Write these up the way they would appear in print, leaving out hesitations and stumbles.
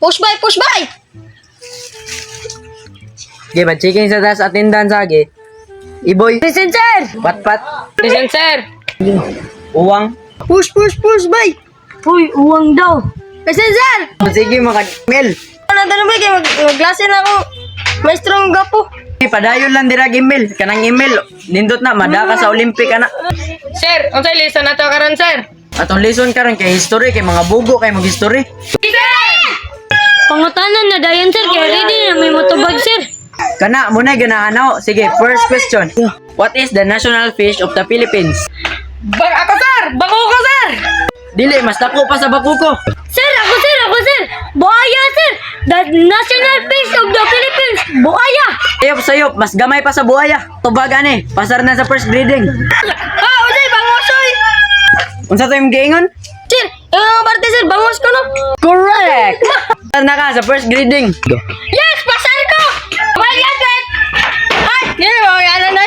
Push by, push by! Okay, checking sa taas attendance agi. Iboy. Present, sir! Patpat. Present, sir! Uwang. Push, push, push by! Uy, uwang daw. Present, sir! Sige, maka-email. Ano na ba kayo? Mag-glasin ako. Maestro ng gapo. Padayon lang dira email. Kanang email. Nindot na, madaka sa Olympic ana. Sir, ang tayo lesson na to karon, sir. Atong lesson karon kay history, kay mga bugo, kay mag-history. Pangutanan na dayon, sir. Kaya ready na may motobag, sir. Kana, muna ganahan. Sige, first question. What is the national fish of the Philippines? Ako, sir! Bako ko, sir! Dili, mas dako pa sa bakuko. Sir, ako, sir! Buaya, sir! The national fish of the Philippines! Buaya! Sayop, mas gamay pa sa buhaya. Tubag ani, pasar na sa first breeding. Usay, bangosoy! Unsa to yung giingon? Sir, yung parte, sir, bangos ko, no? Correct! Pasar na ka sa first breeding. Yes, pasar ko! Buaya, sir! Ay, hindi mo, yan na.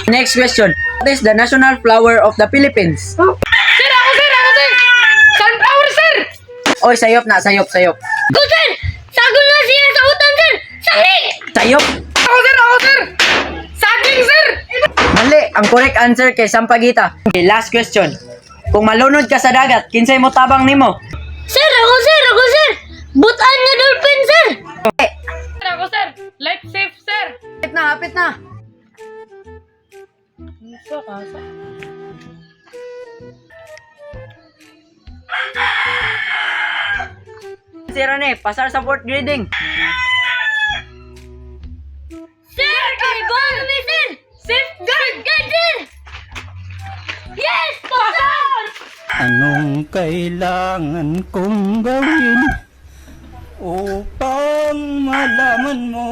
Next question. What is the national flower of the Philippines? Sir, ako, sir! Sunflower, sir! Oy, sayop na, sayop. Go, sir! Sagol na siya sa utan, sir! Saging! Sayop! Ako, sir! Saging, sir! Mali, ang correct answer kay Sampaguita. Okay, last question. Kung malunod ka sa dagat, kinsay mo tabang nimo? Sir, ako, sir! Butan nga dolphin, sir! Sir, ako, sir! Life safe, sir! Hapit na. Sira ni, pasar sa fourth grading. Sir, kaibahan kami, sir! Safeguard ka, sir! Yes, pasar! Anong kailangan kong gawin upang malaman mo